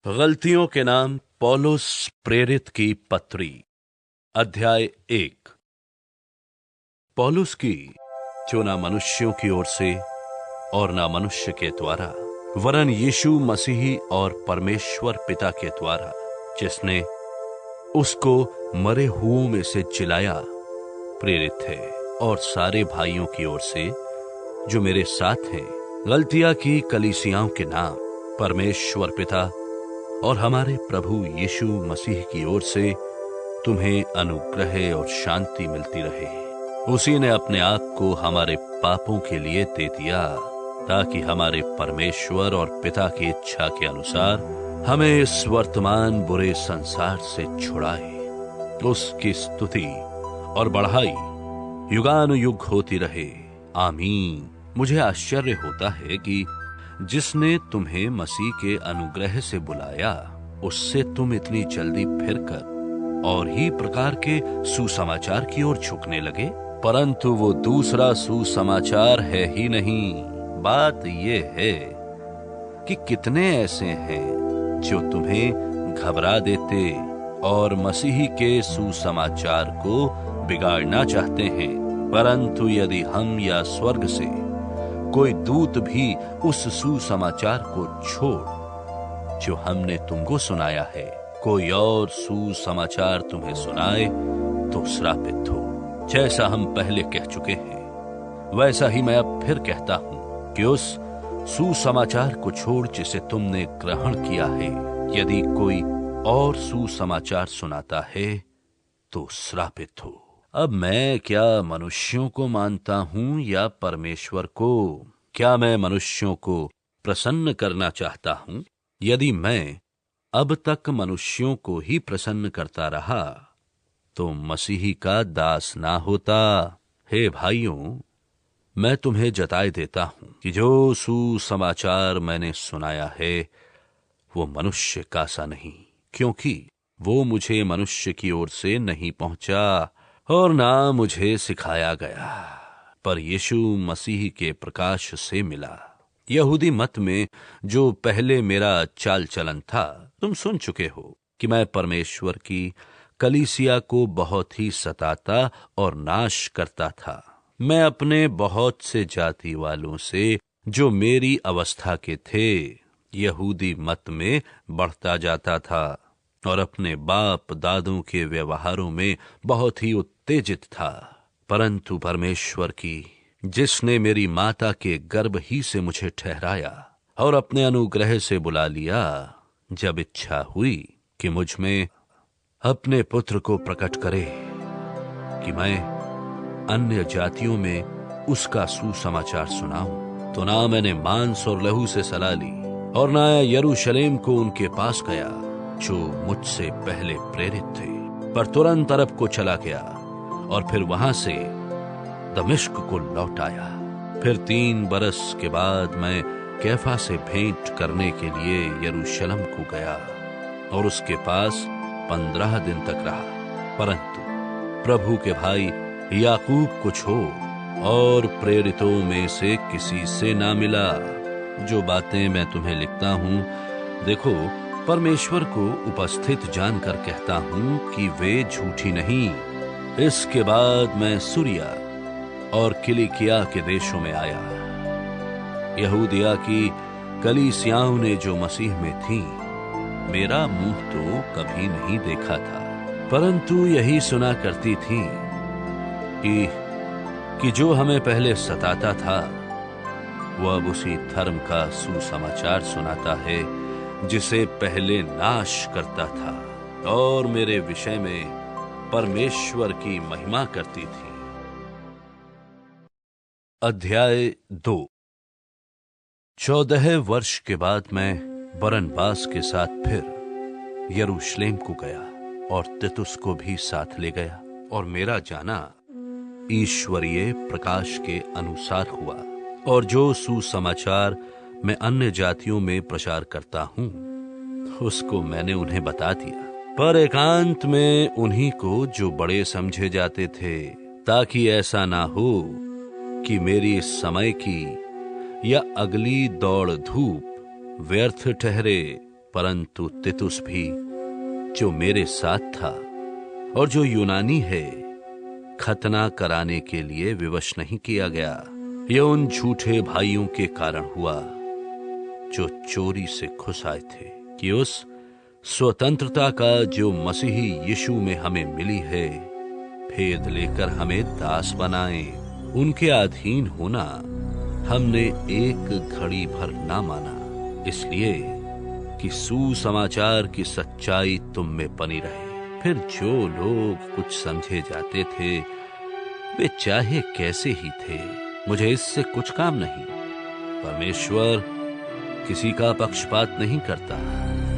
गलतियों के नाम पौलुस प्रेरित की पत्री अध्याय 1। पौलुस की जो ना मनुष्यों की ओर से और ना मनुष्य के द्वारा वरन यीशु मसीही और परमेश्वर पिता के द्वारा जिसने उसको मरे हुओं में से जिलाया प्रेरित है, और सारे भाइयों की ओर से जो मेरे साथ हैं गलतिया की कलीसियाओं के नाम परमेश्वर पिता और हमारे प्रभु यीशु मसीह की ओर से तुम्हें अनुग्रह और शांति मिलती रहे। उसी ने अपने आप को हमारे पापों के लिए दे दिया ताकि हमारे परमेश्वर और पिता की इच्छा के अनुसार हमें इस वर्तमान बुरे संसार से छुड़ाए। उसकी स्तुति और बढ़ाई युगानुयुग होती रहे, आमीन। मुझे आश्चर्य होता है कि जिसने तुम्हें मसीह के अनुग्रह से बुलाया उससे तुम इतनी जल्दी फिरकर और ही प्रकार के सुसमाचार की ओर झुकने लगे, परंतु वो दूसरा सुसमाचार है ही नहीं। बात ये है कि कितने ऐसे हैं जो तुम्हें घबरा देते और मसीह के सुसमाचार को बिगाड़ना चाहते हैं, परंतु यदि हम या स्वर्ग से कोई दूत भी उस सुसमाचार को छोड़ जो हमने तुमको सुनाया है कोई और सुसमाचार तुम्हें सुनाए तो श्रापित हो। जैसा हम पहले कह चुके हैं वैसा ही मैं अब फिर कहता हूं कि उस सुसमाचार को छोड़ जिसे तुमने ग्रहण किया है, यदि कोई और सुसमाचार सुनाता है तो श्रापित हो। अब मैं क्या मनुष्यों को मानता हूं या परमेश्वर को? क्या मैं मनुष्यों को प्रसन्न करना चाहता हूं? यदि मैं अब तक मनुष्यों को ही प्रसन्न करता रहा तो मसीही का दास ना होता। हे भाइयों, मैं तुम्हें जताए देता हूं कि जो सुसमाचार मैंने सुनाया है वो मनुष्य का सा नहीं, क्योंकि वो मुझे मनुष्य की ओर से नहीं पहुंचा और ना मुझे सिखाया गया, पर यीशु मसीह के प्रकाश से मिला। यहूदी मत में जो पहले मेरा चाल चलन था तुम सुन चुके हो कि मैं परमेश्वर की कलीसिया को बहुत ही सताता और नाश करता था। मैं अपने बहुत से जाति वालों से जो मेरी अवस्था के थे यहूदी मत में बढ़ता जाता था और अपने बाप दादों के व्यवहारों में बहुत ही उत्तेजित था, परंतु परमेश्वर की जिसने मेरी माता के गर्भ ही से मुझे ठहराया और अपने अनुग्रह से बुला लिया, जब इच्छा हुई कि मुझ में अपने पुत्र को प्रकट करे कि मैं अन्य जातियों में उसका सुसमाचार सुनाऊं, तो ना मैंने मांस और लहू से सलाह ली और ना यरूशलेम को उनके पास गया जो मुझसे पहले प्रेरित थे, पर तुरंत अरब को चला गया और फिर वहां से दमिश्क को लौट आया। फिर 3 बरस के बाद मैं कैफा से भेंट करने के लिए यरूशलेम को गया और उसके पास 15 दिन तक रहा, परंतु प्रभु के भाई याकूब को छोड़ और प्रेरितों में से किसी से ना मिला। जो बातें मैं तुम्हें लिखता हूं, देखो परमेश्वर को उपस्थित जानकर कहता हूं कि वे झूठी नहीं। इसके बाद मैं सूरिया और किलिकिया के देशों में आया। यहूदिया की कलीसियाओं ने जो मसीह में थी मेरा मुंह तो कभी नहीं देखा था, परंतु यही सुना करती थी कि जो हमें पहले सताता था वो अब उसी धर्म का सुसमाचार सुनाता है जिसे पहले नाश करता था और मेरे विषय में परमेश्वर की महिमा करती थी। अध्याय 2। 14 वर्ष के बाद मैं बरनबास के साथ फिर यरूशलेम को गया और तीतुस को भी साथ ले गया, और मेरा जाना ईश्वरीय प्रकाश के अनुसार हुआ, और जो सुसमाचार मैं अन्य जातियों में प्रचार करता हूं उसको मैंने उन्हें बता दिया, पर एकांत में उन्हीं को जो बड़े समझे जाते थे, ताकि ऐसा ना हो कि मेरी समय की या अगली दौड़ धूप व्यर्थ ठहरे। परंतु तितुस भी, जो मेरे साथ था और जो यूनानी है, खतना कराने के लिए विवश नहीं किया गया। यह उन झूठे भाइयों के कारण हुआ जो चोरी से घुस आए थे, कि उस स्वतंत्रता का जो मसीही यीशु में हमें मिली है, भेद लेकर हमें दास बनाए। उनके अधीन होना हमने एक घड़ी भर ना माना, इसलिए कि सुसमाचार की सच्चाई तुम में बनी रहे। फिर जो लोग कुछ समझे जाते थे, वे चाहे कैसे ही थे, मुझे इससे कुछ काम नहीं। परमेश्वर किसी का पक्षपात नहीं करता।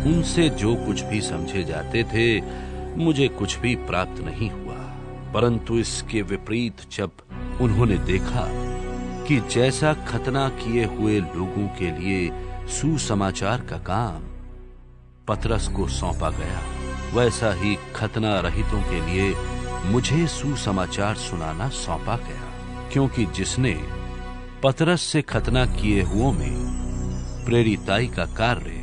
उनसे जो कुछ भी समझे जाते थे, मुझे कुछ भी प्राप्त नहीं हुआ। परंतु इसके विपरीत जब उन्होंने देखा कि जैसा खतना किए हुए लोगों के लिए सुसमाचार का काम पतरस को सौंपा गया, वैसा ही खतना रहितों के लिए मुझे सुसमाचार सुनाना सौंपा गया। क्योंकि जिसने पतरस से खतना किए हुओं में प्रेरिताई का कार्य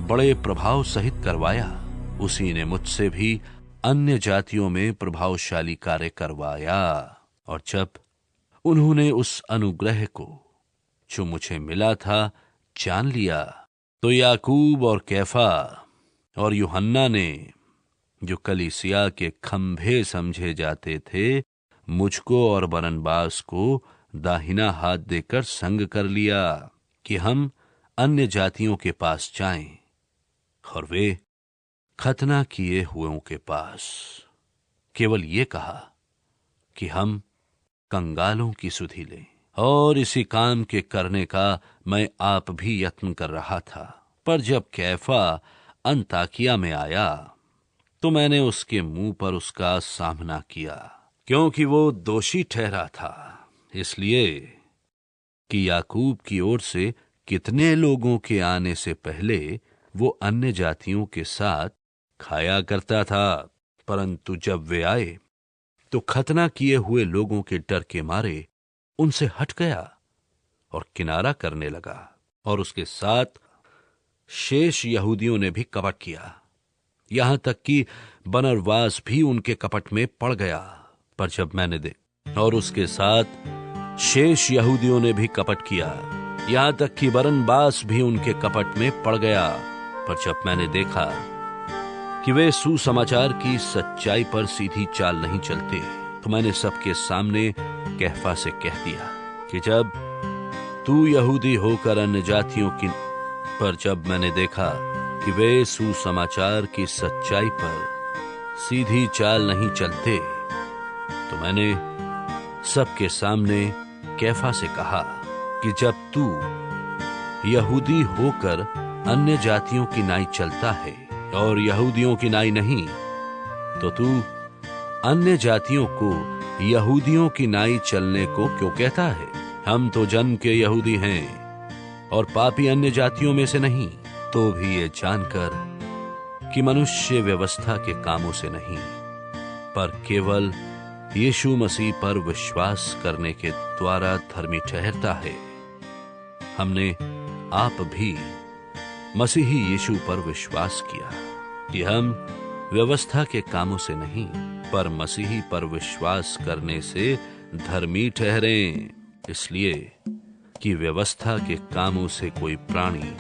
बड़े प्रभाव सहित करवाया, उसी ने मुझसे भी अन्य जातियों में प्रभावशाली कार्य करवाया। और जब उन्होंने उस अनुग्रह को जो मुझे मिला था जान लिया, तो याकूब और कैफा और यूहन्ना ने, जो कलीसिया के खंभे समझे जाते थे, मुझको और बरनबास को दाहिना हाथ देकर संग कर लिया कि हम अन्य जातियों के पास जाएं, और वे खतना किए हुओं के पास। केवल ये कहा कि हम कंगालों की सुधि लें, और इसी काम के करने का मैं आप भी यत्न कर रहा था। पर जब कैफा अंताकिया में आया, तो मैंने उसके मुंह पर उसका सामना किया, क्योंकि वो दोषी ठहरा था, इसलिए कि याकूब की ओर से कितने लोगों के आने से पहले वो अन्य जातियों के साथ खाया करता था। परंतु जब वे आए, तो खतना किए हुए लोगों के डर के मारे उनसे हट गया और किनारा करने लगा। और उसके साथ शेष यहूदियों ने भी कपट किया, यहां तक कि बरनबास भी उनके कपट में पड़ गया। पर जब मैंने और उसके साथ शेष यहूदियों ने भी कपट किया, यहां तक कि बरनबास भी उनके कपट में पड़ गया। पर जब मैंने देखा कि वे सुसमाचार की सच्चाई पर सीधी चाल नहीं चलते, तो मैंने सबके सामने कैफा से कह दिया कि जब तू यहूदी होकर अन्य जातियों की, पर जब मैंने देखा कि वे सुसमाचार की सच्चाई पर सीधी चाल नहीं चलते, तो मैंने सबके सामने कैफा से कहा कि जब तू यहूदी होकर अन्य जातियों की नाई चलता है और यहूदियों की नाई नहीं, तो तू अन्य जातियों को यहूदियों की नाई चलने को क्यों कहता है? हम तो जन्म के यहूदी हैं और पापी अन्य जातियों में से नहीं। तो भी ये जानकर कि मनुष्य व्यवस्था के कामों से नहीं, पर केवल यीशु मसीह पर विश्वास करने के द्वारा धर्मी ठहरता है। हमने आप भी मसीही यीशु पर विश्वास किया कि हम व्यवस्था के कामों से नहीं, पर मसीही पर विश्वास करने से धर्मी ठहरें। इसलिए कि व्यवस्था के कामों से कोई प्राणी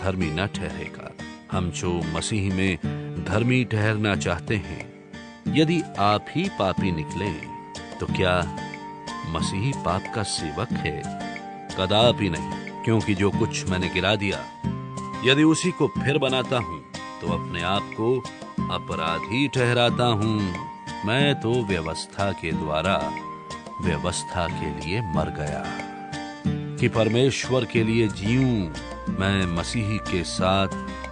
धर्मी न ठहरेगा। हम जो मसीह में धर्मी ठहरना चाहते हैं, यदि आप ही पापी निकले, तो क्या मसीही पाप का सेवक है? कदापि नहीं, क्योंकि जो कुछ मैंने गिरा दिया, यदि उसी को फिर बनाता हूं, तो अपने आप को अपराधी ठहराता हूं। मैं तो व्यवस्था के द्वारा व्यवस्था के लिए मर गया कि परमेश्वर के लिए जीऊं। मैं मसीह के साथ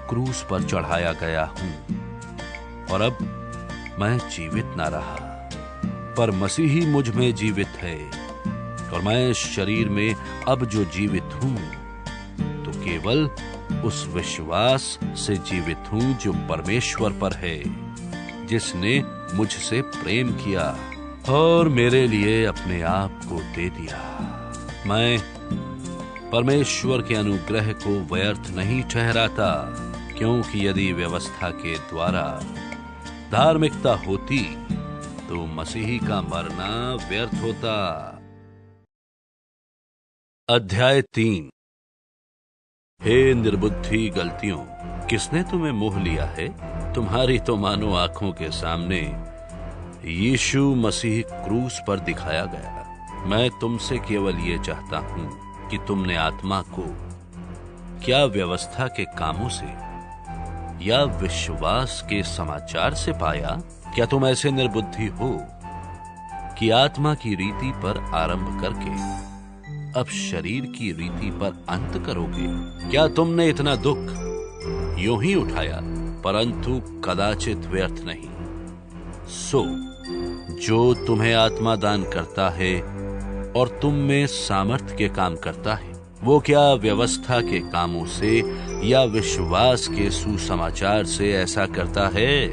क्रूस पर चढ़ाया गया हूं, और अब मैं जीवित ना रहा, पर मसीह ही मुझ में जीवित है। और मैं इस शरीर में अब जो जीवित हूं, तो केवल उस विश्वास से जीवित हूं जो परमेश्वर पर है, जिसने मुझसे प्रेम किया और मेरे लिए अपने आप को दे दिया। मैं परमेश्वर के अनुग्रह को व्यर्थ नहीं ठहराता, क्योंकि यदि व्यवस्था के द्वारा धार्मिकता होती तो मसीही का मरना व्यर्थ होता। अध्याय 3। हे निर्बुद्धि गलतियों, किसने तुम्हें मोह लिया है? तुम्हारी तो मानो आंखों के सामने यीशु मसीह क्रूस पर दिखाया गया। मैं तुमसे केवल ये चाहता हूं कि तुमने आत्मा को क्या व्यवस्था के कामों से या विश्वास के समाचार से पाया? क्या तुम ऐसे निर्बुद्धि हो कि आत्मा की रीति पर आरंभ करके अब शरीर की रीति पर अंत करोगे? क्या तुमने इतना दुख यूं ही उठाया, परंतु कदाचित व्यर्थ नहीं। सो जो तुम्हें आत्मा दान करता है और तुम में सामर्थ्य के काम करता है, वो क्या व्यवस्था के कामों से या विश्वास के सुसमाचार से ऐसा करता है?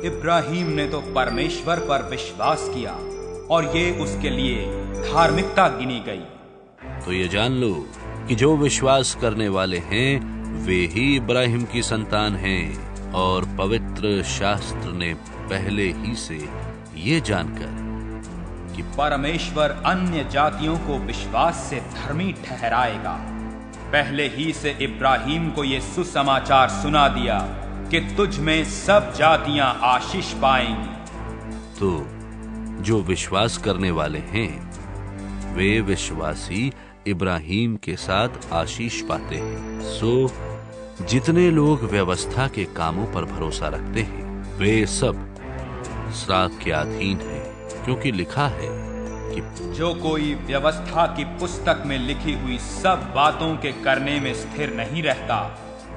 इब्राहिम ने तो परमेश्वर पर विश्वास किया और ये उसके लिए धार्मिकता गिनी गई। तो ये जान लो कि जो विश्वास करने वाले हैं वे ही इब्राहिम की संतान हैं। और पवित्र शास्त्र ने पहले ही से ये जानकर कि परमेश्वर अन्य जातियों को विश्वास से धर्मी ठहराएगा, पहले ही से इब्राहिम को ये सुसमाचार सुना दिया कि तुझ में सब जातियां आशीष पाएंगी। तो जो विश्वास करने वाले हैं वे विश्वासी इब्राहिम के साथ आशीष पाते हैं। सो जितने लोग व्यवस्था के कामों पर भरोसा रखते हैं वे सब श्राप के अधीन हैं, क्योंकि लिखा है कि जो कोई व्यवस्था की पुस्तक में लिखी हुई सब बातों के करने में स्थिर नहीं रहता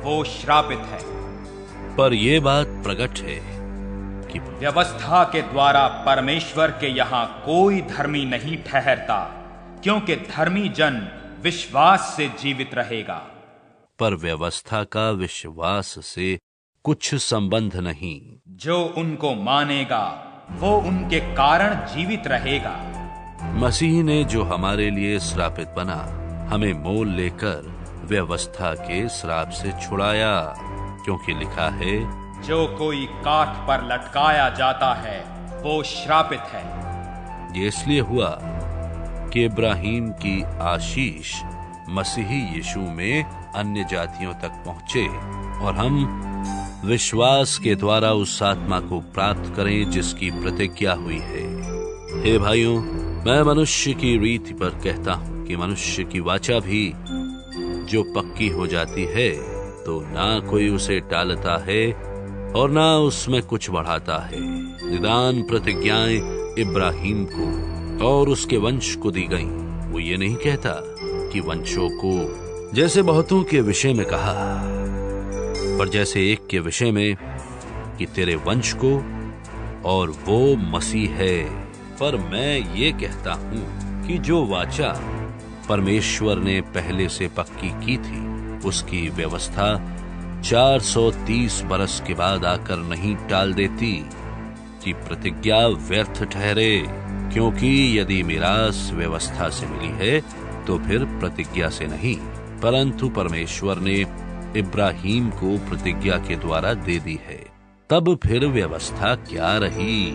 वो श्रापित है। पर यह बात प्रकट है कि व्यवस्था के द्वारा परमेश्वर के यहाँ कोई धर्मी नहीं ठहरता, क्योंकि धर्मी जन विश्वास से जीवित रहेगा। पर व्यवस्था का विश्वास से कुछ संबंध नहीं। जो उनको मानेगा वो उनके कारण जीवित रहेगा। मसीह ने जो हमारे लिए श्रापित बना, हमें मोल लेकर व्यवस्था के श्राप से छुड़ाया, क्योंकि लिखा है जो कोई काठ पर लटकाया जाता है वो श्रापित है। ये इसलिए हुआ कि इब्राहिम की आशीष मसीही यीशु में अन्य जातियों तक पहुंचे और हम विश्वास के द्वारा उस आत्मा को प्राप्त करें जिसकी प्रतिज्ञा हुई है। हे भाइयों, मैं मनुष्य की रीति पर कहता हूं कि मनुष्य की वाचा भी जो पक्की हो जाती है तो ना कोई उसे टालता है और ना उसमें कुछ बढ़ाता है। निदान प्रतिज्ञाएं इब्राहिम को और उसके वंश को दी गईं। वो ये नहीं कहता कि वंशों को, जैसे बहुतों के विषय में कहा, पर जैसे एक के विषय में कि तेरे वंश को, और वो मसीह है। पर मैं ये कहता हूं कि जो वाचा परमेश्वर ने पहले से पक्की की थी उसकी व्यवस्था 430 बरस के बाद आकर नहीं टाल देती कि प्रतिज्ञा व्यर्थ ठहरे, क्योंकि यदि मिरास व्यवस्था से मिली है तो फिर प्रतिज्ञा से नहीं, परंतु परमेश्वर ने इब्राहिम को प्रतिज्ञा के द्वारा दे दी है। तब फिर व्यवस्था क्या रही?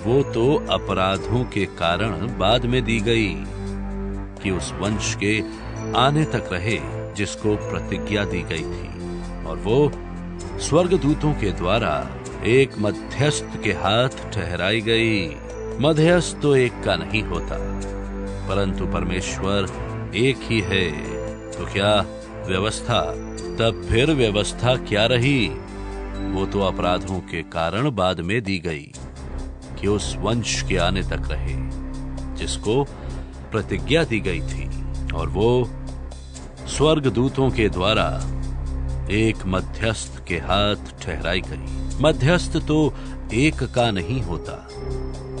वो तो अपराधों के कारण बाद में दी गई कि उस वंश के आने तक रहे जिसको प्रतिज्ञा दी गई थी, और वो स्वर्गदूतों के द्वारा एक मध्यस्थ के हाथ ठहराई गई। मध्यस्थ तो एक का नहीं होता, परंतु परमेश्वर एक ही है। तो क्या व्यवस्था? तब फिर व्यवस्था क्या रही? वो तो अपराधों के कारण बाद में दी गई कि उस वंश के आने तक रहे जिसको प्रतिज्ञा दी गई थी, और वो स्वर्गदूतों के द्वारा एक मध्यस्थ के हाथ ठहराई गई। मध्यस्थ तो एक का नहीं होता,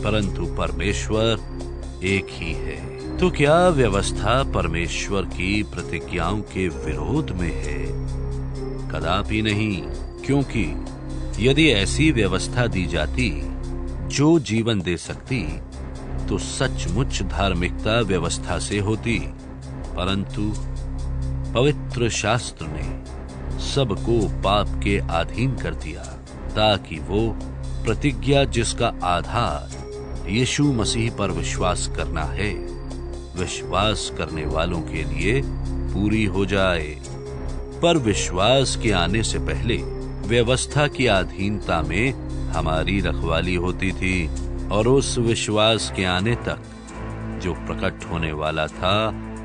परंतु परमेश्वर एक ही है। तो क्या व्यवस्था परमेश्वर की प्रतिज्ञाओं के विरोध में है? कदापि नहीं, क्योंकि यदि ऐसी व्यवस्था दी जाती जो जीवन दे सकती तो सचमुच धार्मिकता व्यवस्था से होती, परंतु पवित्र शास्त्र ने सबको पाप के अधीन कर दिया, ताकि वो प्रतिज्ञा जिसका आधार यीशु मसीह पर विश्वास करना है, विश्वास करने वालों के लिए पूरी हो जाए। पर विश्वास के आने से पहले व्यवस्था की अधीनता में हमारी रखवाली होती थी, और उस विश्वास के आने तक जो प्रकट होने वाला था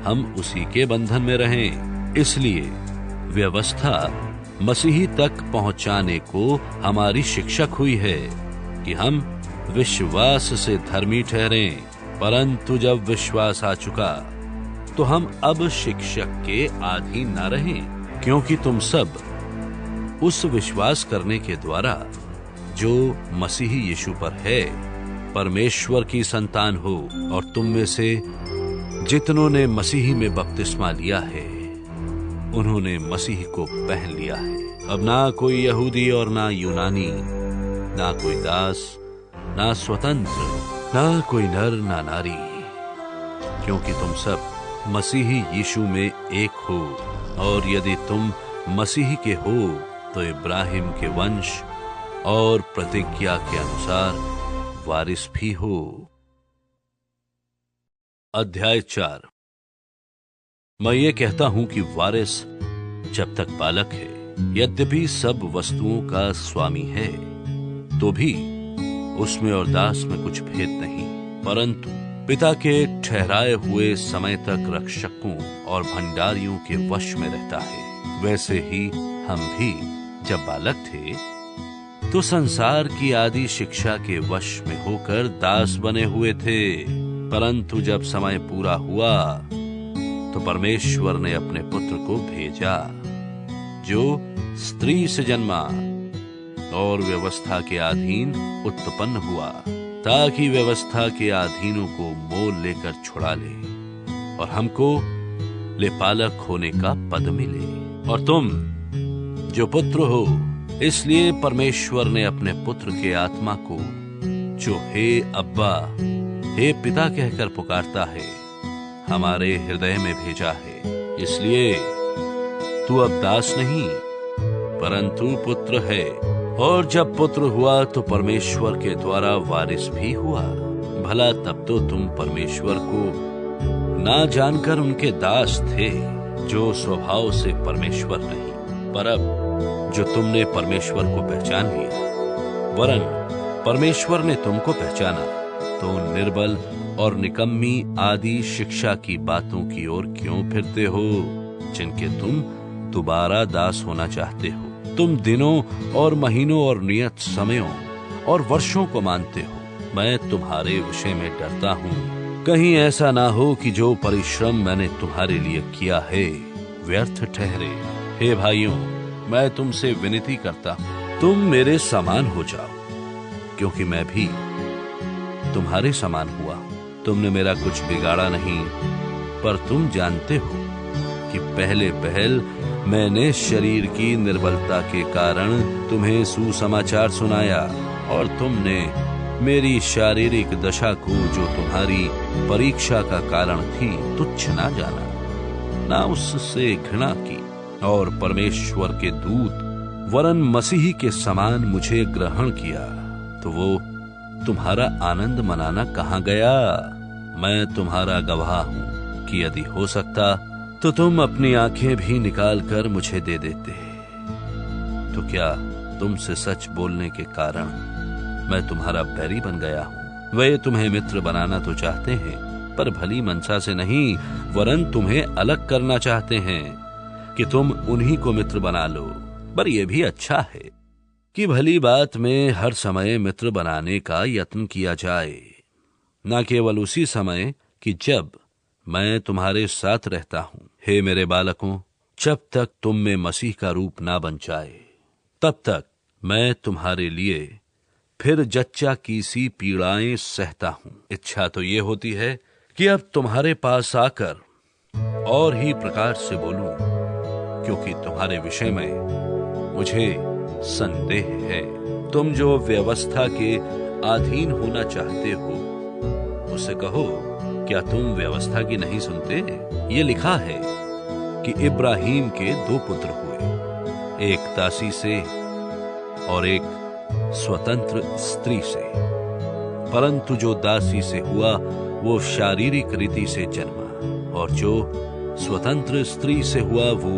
हम उसी के बंधन में रहें। इसलिए व्यवस्था मसीही तक पहुंचाने को हमारी शिक्षक हुई है कि हम विश्वास से धर्मी ठहरें। परंतु जब विश्वास आ चुका तो हम अब शिक्षक के अधीन न रहें, क्योंकि तुम सब उस विश्वास करने के द्वारा जो मसीही यीशु पर है परमेश्वर की संतान हो। और तुम में से जितनों ने मसीही में बपतिस्मा लिया है उन्होंने मसीह को पहन लिया है। अब ना कोई यहूदी और ना यूनानी, ना कोई दास ना स्वतंत्र, ना कोई नर ना नारी, क्योंकि तुम सब मसीही यीशु में एक हो। और यदि तुम मसीह के हो तो इब्राहिम के वंश और प्रतिज्ञा के अनुसार वारिस भी हो। अध्याय 4। मैं ये कहता हूं कि वारिस जब तक बालक है, यद्यपि सब वस्तुओं का स्वामी है, तो भी उसमें और दास में कुछ भेद नहीं, परंतु पिता के ठहराए हुए समय तक रक्षकों और भंडारियों के वश में रहता है। वैसे ही हम भी जब बालक थे तो संसार की आदि शिक्षा के वश में होकर दास बने हुए थे। परंतु जब समय पूरा हुआ तो परमेश्वर ने अपने पुत्र को भेजा, जो स्त्री से जन्मा और व्यवस्था के अधीन उत्पन्न हुआ, ताकि व्यवस्था के अधीनों को मोल लेकर छुड़ा ले और हमको लेपालक होने का पद मिले। और तुम जो पुत्र हो, इसलिए परमेश्वर ने अपने पुत्र के आत्मा को, जो हे अब्बा, हे पिता कहकर पुकारता है, हमारे हृदय में भेजा है। इसलिए तू अब दास नहीं परंतु पुत्र है, और जब पुत्र हुआ तो परमेश्वर के द्वारा वारिस भी हुआ। भला तब तो तुम परमेश्वर को ना जानकर उनके दास थे, जो स्वभाव से परमेश्वर नहीं, पर अब जो तुमने परमेश्वर को पहचान लिया, वरन परमेश्वर ने तुमको पहचाना, तो निर्बल और निकम्मी आदि शिक्षा की बातों की ओर क्यों फिरते हो, जिनके तुम दोबारा दास होना चाहते हो। तुम दिनों और महीनों और नियत समयों और वर्षों को मानते हो। मैं तुम्हारे विषय में डरता हूँ, कहीं ऐसा ना हो कि जो परिश्रम मैंने तुम्हारे लिए किया है व्यर्थ ठहरे। हे भाइयों, मैं तुमसे विनती करता हूँ, तुम मेरे समान हो जाओ, क्योंकि मैं भी तुम्हारे समान हुआ। तुमने मेरा कुछ बिगाड़ा नहीं, पर तुम जानते हो कि पहले पहल मैंने शरीर की निर्बलता के कारण तुम्हें सुसमाचार सुनाया, और तुमने मेरी शारीरिक दशा को, जो तुम्हारी परीक्षा का कारण थी, तुच्छ ना जाना, ना उससे घृणा की, और परमेश्वर के दूत वरन मसीह के समान मुझे ग्रहण किया, तो वो तुम्हारा आनंद मनाना कहाँ गया? मैं तुम्हारा गवाह हूँ कि यदि हो सकता तो तुम अपनी आंखें भी निकाल कर मुझे दे देते। तो क्या तुमसे सच बोलने के कारण मैं तुम्हारा बैरी बन गया हूँ? वे तुम्हें मित्र बनाना तो चाहते हैं, पर भली मनसा से नहीं, वरन तुम्हें अलग करना चाहते हैं कि तुम उन्हीं को मित्र बना लो। पर यह भी अच्छा है कि भली बात में हर समय मित्र बनाने का यत्न किया जाए, न केवल उसी समय कि जब मैं तुम्हारे साथ रहता हूं। हे मेरे बालकों, जब तक तुम में मसीह का रूप ना बन जाए, तब तक मैं तुम्हारे लिए फिर जच्चा की सी पीड़ाएं सहता हूं। इच्छा तो ये होती है कि अब तुम्हारे पास आकर और ही प्रकार से बोलूं, क्योंकि तुम्हारे विषय में मुझे संदेह है। तुम जो व्यवस्था के अधीन होना चाहते हो, उसे कहो, क्या तुम व्यवस्था की नहीं सुनते? ये लिखा है कि इब्राहिम के 2 पुत्र हुए, एक दासी से और एक स्वतंत्र स्त्री से। परंतु जो दासी से हुआ वो शारीरिक रीति से जन्मा, और जो स्वतंत्र स्त्री से हुआ वो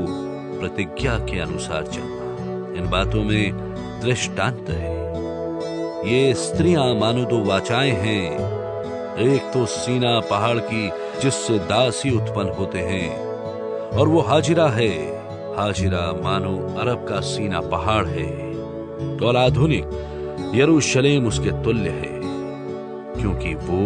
प्रतिज्ञा के अनुसार जन्मा। इन बातों में दृष्टांत है। ये स्त्रियां मानो दो वाचाएं हैं। एक तो सीना पहाड़ की, जिससे दासी उत्पन्न होते हैं, और वो हाजिरा है। हाजिरा मानो अरब का सीना पहाड़ है, और आधुनिक यरूशलेम उसके तुल्य है, क्योंकि वो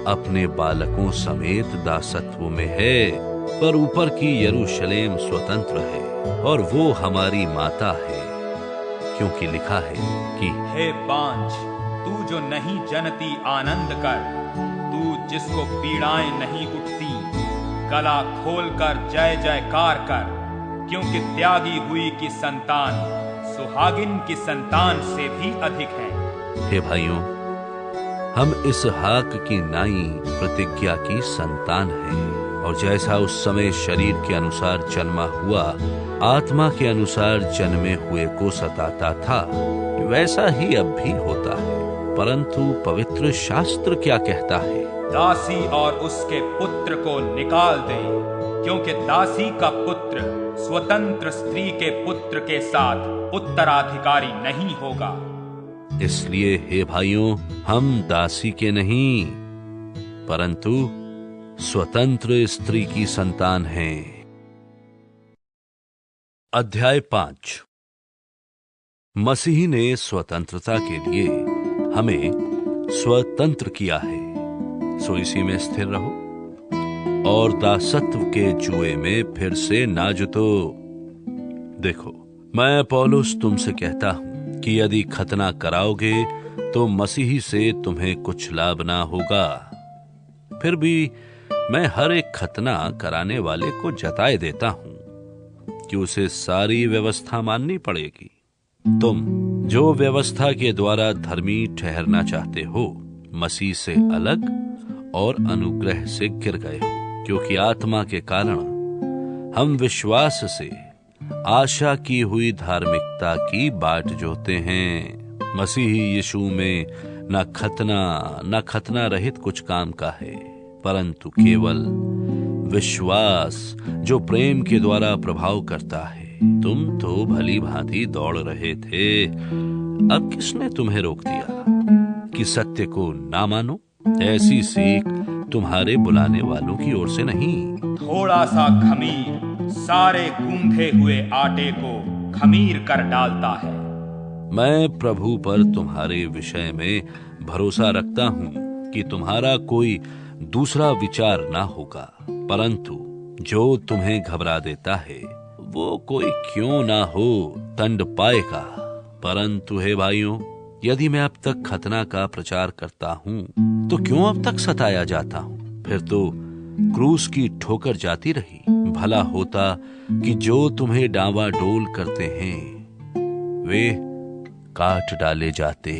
अपने बालकों समेत दासत्व में है। पर ऊपर की यरूशलेम स्वतंत्र है, और वो हमारी माता है, क्योंकि लिखा है कि हे बांझ, तू जो नहीं जनती आनंद कर, तू जिसको पीड़ाएं नहीं उठती, गला खोलकर जय जयकार कर, क्योंकि त्यागी हुई की संतान सुहागिन की संतान से भी अधिक है। हे भाइयों, हम इसहाक की नाई प्रतिज्ञा की संतान हैं, और जैसा उस समय शरीर के अनुसार जन्मा हुआ आत्मा के अनुसार जन्मे हुए को सताता था, वैसा ही अब भी होता है। परंतु पवित्र शास्त्र क्या कहता है? दासी और उसके पुत्र को निकाल दे, क्योंकि दासी का पुत्र स्वतंत्र स्त्री के पुत्र के साथ उत्तराधिकारी नहीं होगा। इसलिए हे भाइयों, हम दासी के नहीं परंतु स्वतंत्र स्त्री की संतान हैं। अध्याय 5। मसीह ने स्वतंत्रता के लिए हमें स्वतंत्र किया है, सो इसी में स्थिर रहो और दासत्व के जुए में फिर से ना जुतो। देखो, मैं पौलुस तुमसे कहता हूं कि यदि खतना कराओगे तो मसीही से तुम्हें कुछ लाभ ना होगा। फिर भी मैं हर एक खतना कराने वाले को जताए देता हूं कि उसे सारी व्यवस्था माननी पड़ेगी। तुम जो व्यवस्था के द्वारा धर्मी ठहरना चाहते हो, मसीह से अलग और अनुग्रह से गिर गए हो, क्योंकि आत्मा के कारण हम विश्वास से आशा की हुई धार्मिकता की बाट जोते हैं। मसीह यीशु में न खतना रहित कुछ काम का है, परंतु केवल विश्वास जो प्रेम के द्वारा प्रभाव करता है। तुम तो भली भांति दौड़ रहे थे, अब किसने तुम्हें रोक दिया कि सत्य को ना मानो? ऐसी सीख तुम्हारे बुलाने वालों की ओर से नहीं। थोड़ा सा खमीर सारे गूंधे हुए आटे को खमीर कर डालता है। मैं प्रभु पर तुम्हारे विषय में भरोसा रखता हूं कि तुम्हारा कोई दूसरा विचार ना होगा, परंतु जो तुम्हें घबरा देता है वो कोई क्यों ना हो दंड पाएगा। परंतु हे भाइयों, यदि मैं अब तक खतना का प्रचार करता हूं तो क्यों अब तक सताया जाता हूं? फिर तो क्रूस की ठोकर जाती रही। भला होता कि जो तुम्हें डांवाडोल करते हैं वे काट डाले जाते।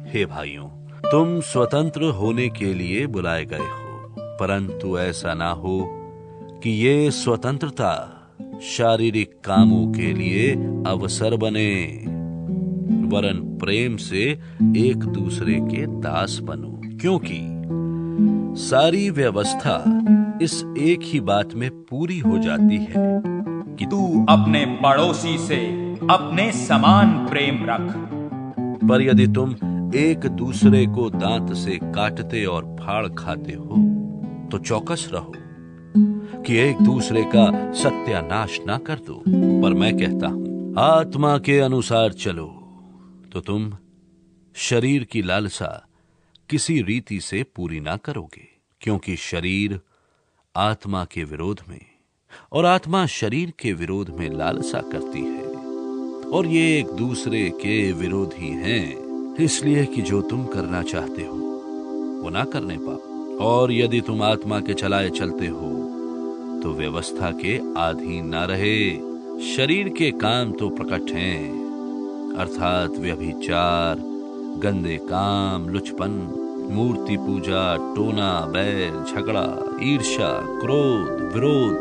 हे भाइयों, तुम स्वतंत्र होने के लिए बुलाए गए हो, परंतु ऐसा ना हो कि ये स्वतंत्रता शारीरिक कामों के लिए अवसर बने, वरन प्रेम से एक दूसरे के दास बनो। क्योंकि सारी व्यवस्था इस एक ही बात में पूरी हो जाती है कि तू अपने पड़ोसी से अपने समान प्रेम रख। पर यदि तुम एक दूसरे को दांत से काटते और फाड़ खाते हो तो चौकस रहो कि एक दूसरे का सत्यानाश ना कर दो। पर मैं कहता हूं, आत्मा के अनुसार चलो तो तुम शरीर की लालसा किसी रीति से पूरी ना करोगे, क्योंकि शरीर आत्मा के विरोध में और आत्मा शरीर के विरोध में लालसा करती है, और ये एक दूसरे के विरोधी हैं, इसलिए कि जो तुम करना चाहते हो वो ना करने पाओ। और यदि तुम आत्मा के चलाए चलते हो तो व्यवस्था के अधीन ना रहे। शरीर के काम तो प्रकट हैं, अर्थात व्यभिचार, गंदे काम, लुचपन, मूर्ति पूजा, टोना, बैर, झगड़ा, ईर्ष्या, क्रोध, विरोध,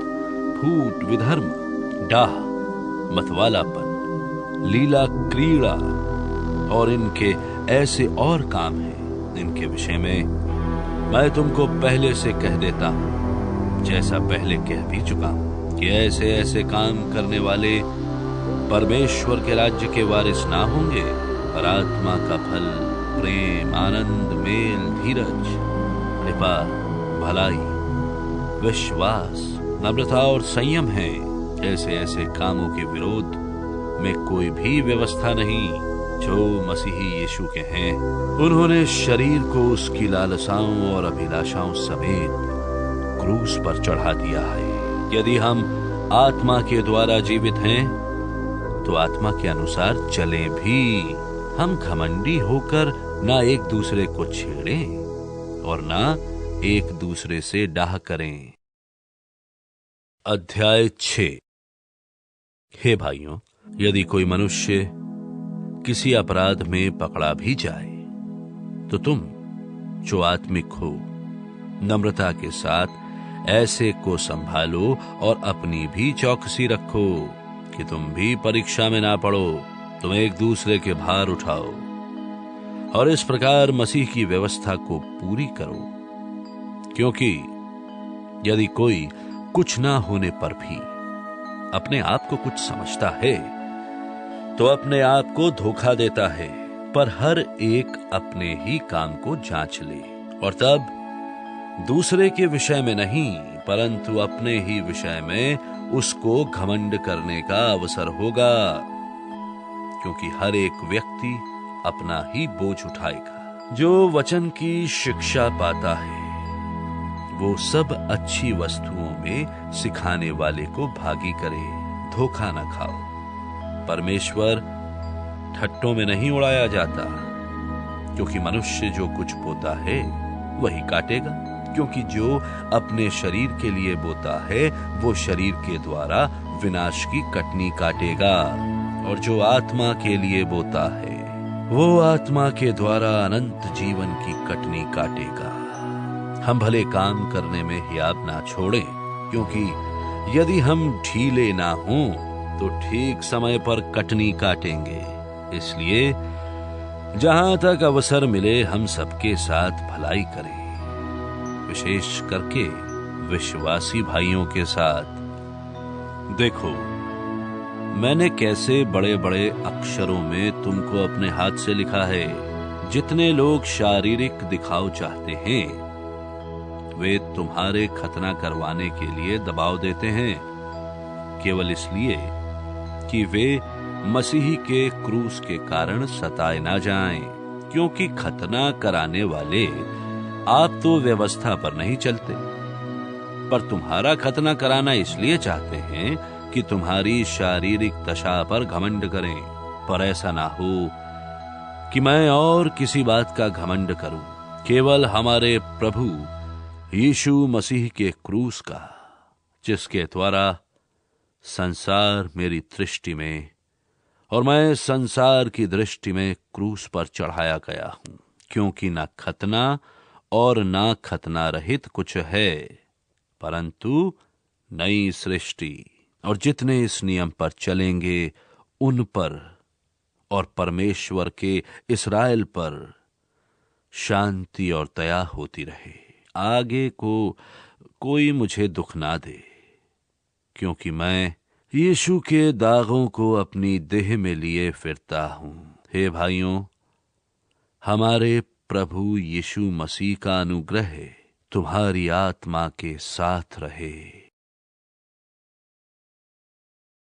फूट, विधर्म, डाह, मतवालापन, लीला क्रीड़ा और इनके ऐसे और काम हैं, इनके विषय में मैं तुमको पहले से कह देता हूं, जैसा पहले कह भी चुका हूं कि ऐसे ऐसे काम करने वाले परमेश्वर के राज्य के वारिस ना होंगे, पर आत्मा का फल प्रेम, आनंद, मेल, धीरज, कृपा, भलाई, विश्वास, नम्रता और संयम है। ऐसे ऐसे कामों के विरोध में कोई भी व्यवस्था नहीं। जो मसीही यीशु के हैं, उन्होंने शरीर को उसकी लालसाओं और अभिलाषाओं समेत क्रूस पर चढ़ा दिया है। यदि हम आत्मा के द्वारा जीवित हैं, तो आत्मा के अनुसार चलें भी। हम घमंडी होकर ना एक दूसरे को छेड़ें और ना एक दूसरे से डाह करें। अध्याय 6। हे भाइयों, यदि कोई मनुष्य किसी अपराध में पकड़ा भी जाए, तो तुम जो आत्मिक हो, नम्रता के साथ ऐसे को संभालो और अपनी भी चौकसी रखो कि तुम भी परीक्षा में ना पड़ो। तुम एक दूसरे के भार उठाओ और इस प्रकार मसीह की व्यवस्था को पूरी करो। क्योंकि यदि कोई कुछ ना होने पर भी अपने आप को कुछ समझता है, तो अपने आप को धोखा देता है। पर हर एक अपने ही काम को जांच ले, और तब दूसरे के विषय में नहीं, परंतु अपने ही विषय में उसको घमंड करने का अवसर होगा। क्योंकि हर एक व्यक्ति अपना ही बोझ उठाएगा। जो वचन की शिक्षा पाता है, वो सब अच्छी वस्तुओं में सिखाने वाले को भागी करे। धोखा न खाओ। परमेश्वर ठट्टों में नहीं उड़ाया जाता, क्योंकि मनुष्य जो कुछ बोता है वही काटेगा। क्योंकि जो अपने शरीर के लिए बोता है, वो शरीर के द्वारा विनाश की कटनी काटेगा, और जो आत्मा के लिए बोता है, वो आत्मा के द्वारा अनंत जीवन की कटनी काटेगा। हम भले काम करने में हियाब ना छोड़ें, क्योंकि यदि हम ढीले ना हों तो ठीक समय पर कटनी काटेंगे। इसलिए जहां तक अवसर मिले, हम सबके साथ भलाई करें, विशेष करके विश्वासी भाइयों के साथ। देखो, मैंने कैसे बड़े बड़े अक्षरों में तुमको अपने हाथ से लिखा है। जितने लोग शारीरिक दिखाव चाहते हैं, वे तुम्हारे खतना करवाने के लिए दबाव देते हैं, केवल इसलिए कि वे मसीही के क्रूस के कारण सताए ना जाएं। क्योंकि खतना कराने वाले आप तो व्यवस्था पर नहीं चलते, पर तुम्हारा खतना कराना इसलिए चाहते हैं कि तुम्हारी शारीरिक दशा पर घमंड करें। पर ऐसा ना हो कि मैं और किसी बात का घमंड करूं, केवल हमारे प्रभु यीशु मसीह के क्रूस का, जिसके द्वारा संसार मेरी दृष्टि में और मैं संसार की दृष्टि में क्रूस पर चढ़ाया गया हूं। क्योंकि ना खतना और ना खतना रहित कुछ है, परंतु नई सृष्टि। और जितने इस नियम पर चलेंगे, उन पर और परमेश्वर के इस्राएल पर शांति और दया होती रहे। आगे को कोई मुझे दुख ना दे, क्योंकि मैं यीशु के दागों को अपनी देह में लिए फिरता हूं। हे भाइयों, हमारे प्रभु यीशु मसीह का अनुग्रह तुम्हारी आत्मा के साथ रहे।